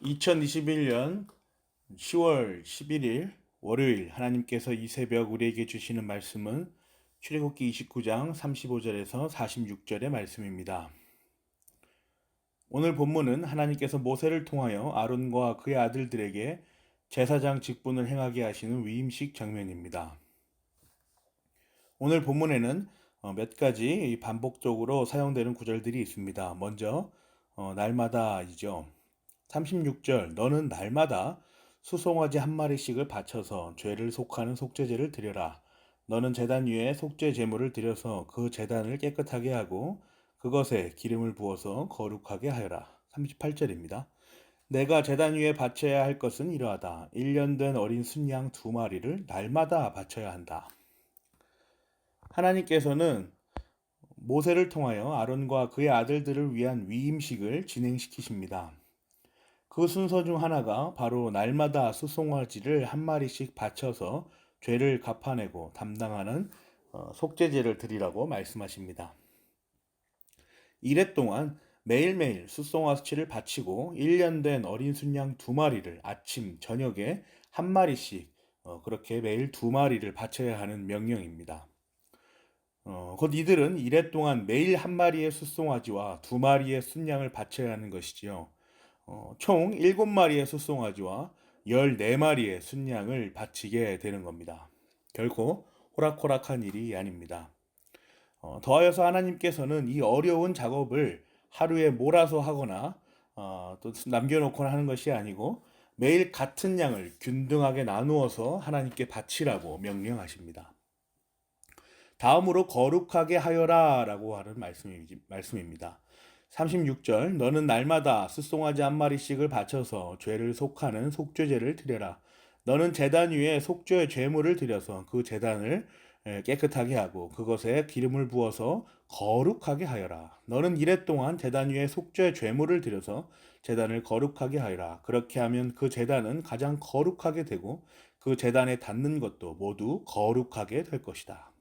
2021년 10월 11일 월요일 하나님께서 이 새벽 우리에게 주시는 말씀은 출애굽기 29장 35절에서 46절의 말씀입니다. 오늘 본문은 하나님께서 모세를 통하여 아론과 그의 아들들에게 제사장 직분을 행하게 하시는 위임식 장면입니다. 오늘 본문에는 몇 가지 반복적으로 사용되는 구절들이 있습니다. 먼저 날마다이죠. 36절 너는 날마다 수송아지 한 마리씩을 바쳐서 죄를 속하는 속죄제를 드려라. 너는 제단 위에 속죄 제물을 드려서 그 제단을 깨끗하게 하고 그것에 기름을 부어서 거룩하게 하여라. 38절입니다. 내가 제단 위에 바쳐야 할 것은 이러하다. 1년 된 어린 순양 2마리를 날마다 바쳐야 한다. 하나님께서는 모세를 통하여 아론과 그의 아들들을 위한 위임식을 진행시키십니다. 그 순서 중 하나가 바로 날마다 수송아지를 한 마리씩 바쳐서 죄를 갚아내고 담당하는 속죄제를 드리라고 말씀하십니다. 이래 동안 매일매일 수송아지를 바치고 1년 된 어린 순양 2마리를 아침, 저녁에 한 마리씩 그렇게 매일 2마리를 바쳐야 하는 명령입니다. 곧 이들은 이래 동안 매일 한 마리의 수송아지와 2마리의 순양을 바쳐야 하는 것이지요. 총 7마리의 숫송아지와 14마리의 순양을 바치게 되는 겁니다. 결코 호락호락한 일이 아닙니다. 더하여서 하나님께서는 이 어려운 작업을 하루에 몰아서 하거나 또 남겨놓거나 하는 것이 아니고 매일 같은 양을 균등하게 나누어서 하나님께 바치라고 명령하십니다. 다음으로 거룩하게 하여라 라고 하는 말씀입니다. 36절 너는 날마다 숫송아지 한 마리씩을 바쳐서 죄를 속하는 속죄제를 드려라. 너는 제단 위에 속죄의 죄물을 드려서 그 제단을 깨끗하게 하고 그것에 기름을 부어서 거룩하게 하여라. 너는 이래 동안 제단 위에 속죄의 죄물을 드려서 제단을 거룩하게 하여라. 그렇게 하면 그 제단은 가장 거룩하게 되고 그 제단에 닿는 것도 모두 거룩하게 될 것이다.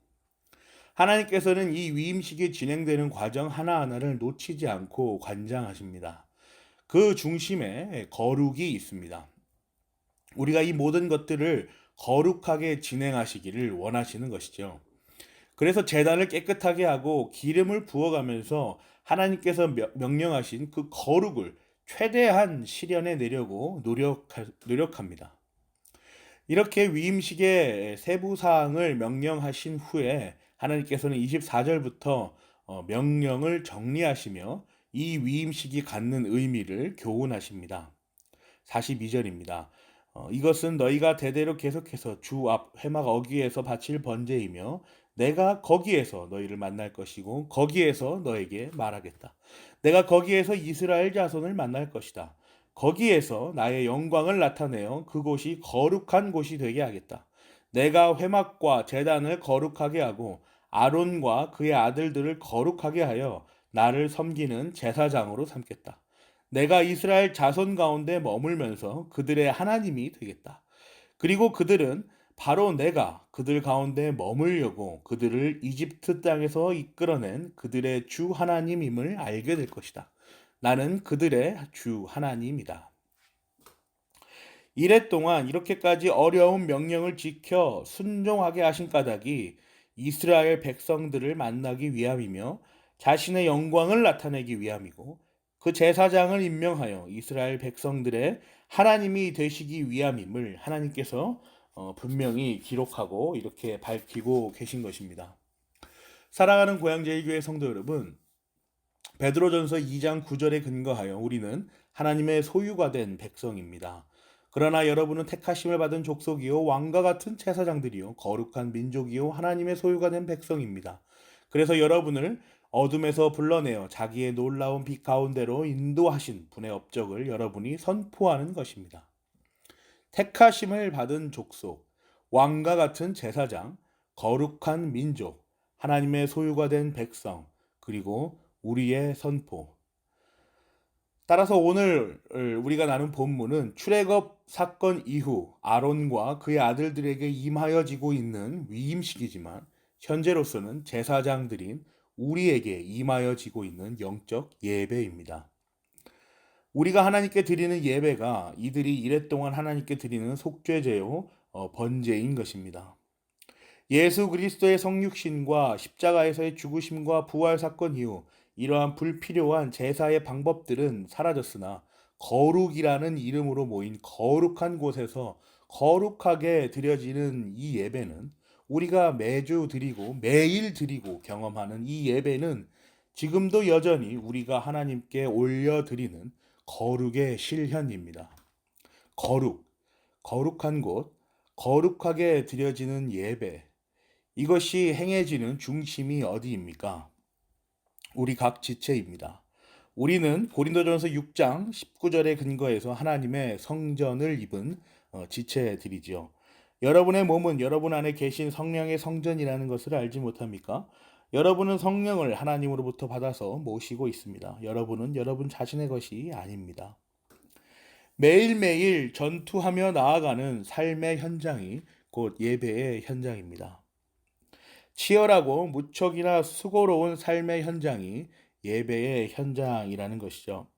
하나님께서는 이 위임식이 진행되는 과정 하나하나를 놓치지 않고 관장하십니다. 그 중심에 거룩이 있습니다. 우리가 이 모든 것들을 거룩하게 진행하시기를 원하시는 것이죠. 그래서 제단을 깨끗하게 하고 기름을 부어가면서 하나님께서 명령하신 그 거룩을 최대한 실현해 내려고 노력합니다. 이렇게 위임식의 세부 사항을 명령하신 후에 하나님께서는 24절부터 명령을 정리하시며 이 위임식이 갖는 의미를 교훈하십니다. 42절입니다. 이것은 너희가 대대로 계속해서 주 앞 회막 어귀에서 바칠 번제이며 내가 거기에서 너희를 만날 것이고 거기에서 너에게 말하겠다. 내가 거기에서 이스라엘 자손을 만날 것이다. 거기에서 나의 영광을 나타내어 그곳이 거룩한 곳이 되게 하겠다. 내가 회막과 제단을 거룩하게 하고 아론과 그의 아들들을 거룩하게 하여 나를 섬기는 제사장으로 삼겠다. 내가 이스라엘 자손 가운데 머물면서 그들의 하나님이 되겠다. 그리고 그들은 바로 내가 그들 가운데 머물려고 그들을 이집트 땅에서 이끌어낸 그들의 주 하나님임을 알게 될 것이다. 나는 그들의 주 하나님이다. 이래 동안 이렇게까지 어려운 명령을 지켜 순종하게 하신 까닭이 이스라엘 백성들을 만나기 위함이며 자신의 영광을 나타내기 위함이고 그 제사장을 임명하여 이스라엘 백성들의 하나님이 되시기 위함임을 하나님께서 분명히 기록하고 이렇게 밝히고 계신 것입니다. 사랑하는 고향제일교회 성도 여러분, 베드로전서 2장 9절에 근거하여 우리는 하나님의 소유가 된 백성입니다. 그러나 여러분은 택하심을 받은 족속이요 왕과 같은 제사장들이요 거룩한 민족이요 하나님의 소유가 된 백성입니다. 그래서 여러분을 어둠에서 불러내어 자기의 놀라운 빛 가운데로 인도하신 분의 업적을 여러분이 선포하는 것입니다. 택하심을 받은 족속, 왕과 같은 제사장, 거룩한 민족, 하나님의 소유가 된 백성, 그리고 우리의 선포. 따라서 오늘 우리가 나눈 본문은 출애굽 사건 이후 아론과 그의 아들들에게 임하여지고 있는 위임식이지만 현재로서는 제사장들인 우리에게 임하여지고 있는 영적 예배입니다. 우리가 하나님께 드리는 예배가 이들이 이랫동안 하나님께 드리는 속죄제요, 번제인 것입니다. 예수 그리스도의 성육신과 십자가에서의 죽으심과 부활 사건 이후 이러한 불필요한 제사의 방법들은 사라졌으나 거룩이라는 이름으로 모인 거룩한 곳에서 거룩하게 드려지는 이 예배는 우리가 매주 드리고 매일 드리고 경험하는 이 예배는 지금도 여전히 우리가 하나님께 올려드리는 거룩의 실현입니다. 거룩, 거룩한 곳, 거룩하게 드려지는 예배. 이것이 행해지는 중심이 어디입니까? 우리 각 지체입니다. 우리는 고린도전서 6장 19절의 근거에서 하나님의 성전을 입은 지체들이지요. 여러분의 몸은 여러분 안에 계신 성령의 성전이라는 것을 알지 못합니까? 여러분은 성령을 하나님으로부터 받아서 모시고 있습니다. 여러분은 여러분 자신의 것이 아닙니다. 매일매일 전투하며 나아가는 삶의 현장이 곧 예배의 현장입니다. 치열하고 무척이나 수고로운 삶의 현장이 예배의 현장이라는 것이죠.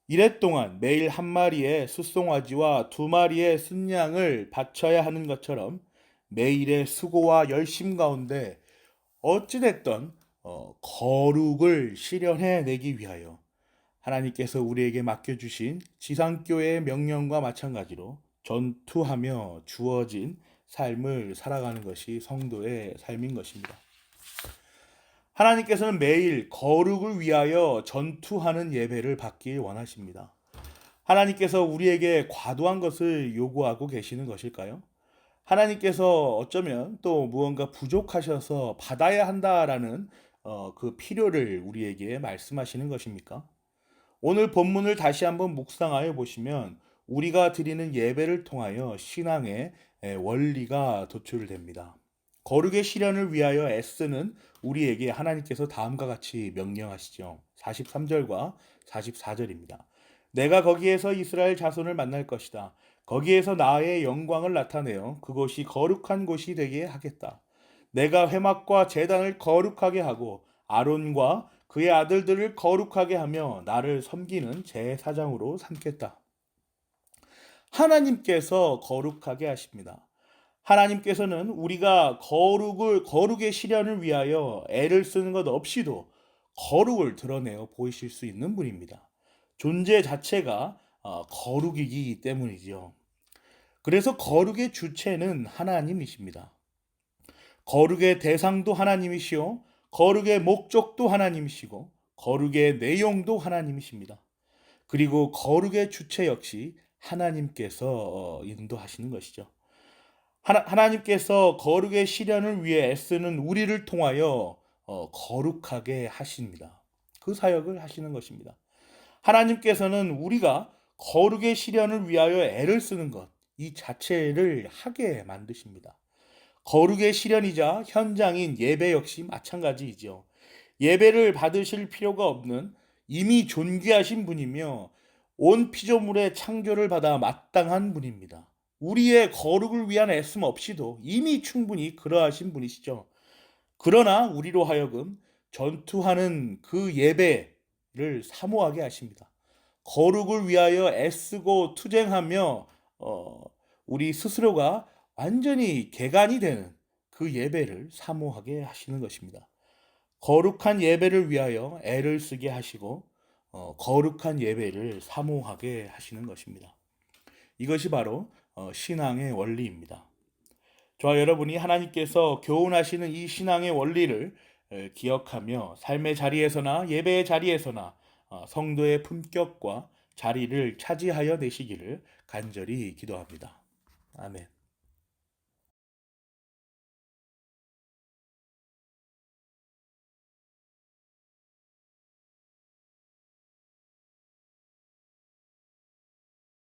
이랫동안 매일 한 마리의 숫송아지와 두 마리의 순양을 바쳐야 하는 것처럼 매일의 수고와 열심 가운데 어찌됐든 거룩을 실현해내기 위하여 하나님께서 우리에게 맡겨주신 지상교회의 명령과 마찬가지로 전투하며 주어진 삶을 살아가는 것이 성도의 삶인 것입니다. 하나님께서는 매일 거룩을 위하여 전투하는 예배를 받길 원하십니다. 하나님께서 우리에게 과도한 것을 요구하고 계시는 것일까요? 하나님께서 어쩌면 또 무언가 부족하셔서 받아야 한다라는 그 필요를 우리에게 말씀하시는 것입니까? 오늘 본문을 다시 한번 묵상하여 보시면 우리가 드리는 예배를 통하여 신앙의 원리가 도출됩니다. 거룩의 실현을 위하여 애쓰는 우리에게 하나님께서 다음과 같이 명령하시죠. 43절과 44절입니다. 내가 거기에서 이스라엘 자손을 만날 것이다. 거기에서 나의 영광을 나타내어 그곳이 거룩한 곳이 되게 하겠다. 내가 회막과 제단을 거룩하게 하고 아론과 그의 아들들을 거룩하게 하며 나를 섬기는 제사장으로 삼겠다. 하나님께서 거룩하게 하십니다. 하나님께서는 우리가 거룩의 실현을 위하여 애를 쓰는 것 없이도 거룩을 드러내어 보이실 수 있는 분입니다. 존재 자체가 거룩이기 때문이죠. 그래서 거룩의 주체는 하나님이십니다. 거룩의 대상도 하나님이시요, 거룩의 목적도 하나님이시고, 거룩의 내용도 하나님이십니다. 그리고 거룩의 주체 역시 하나님께서 인도하시는 것이죠. 하나님께서 거룩의 실현을 위해 애쓰는 우리를 통하여 거룩하게 하십니다. 그 사역을 하시는 것입니다. 하나님께서는 우리가 거룩의 실현을 위하여 애를 쓰는 것, 이 자체를 하게 만드십니다. 거룩의 실현이자 현장인 예배 역시 마찬가지이죠. 예배를 받으실 필요가 없는 이미 존귀하신 분이며 온 피조물의 창조를 받아 마땅한 분입니다. 우리의 거룩을 위한 애씀 없이도 이미 충분히 그러하신 분이시죠. 그러나 우리로 하여금 전투하는 그 예배를 사모하게 하십니다. 거룩을 위하여 애쓰고 투쟁하며 우리 스스로가 완전히 개간이 되는 그 예배를 사모하게 하시는 것입니다. 거룩한 예배를 위하여 애를 쓰게 하시고 거룩한 예배를 사모하게 하시는 것입니다. 이것이 바로 신앙의 원리입니다. 저와 여러분이 하나님께서 교훈하시는 이 신앙의 원리를 기억하며 삶의 자리에서나 예배의 자리에서나 성도의 품격과 자리를 차지하여 내시기를 간절히 기도합니다. 아멘.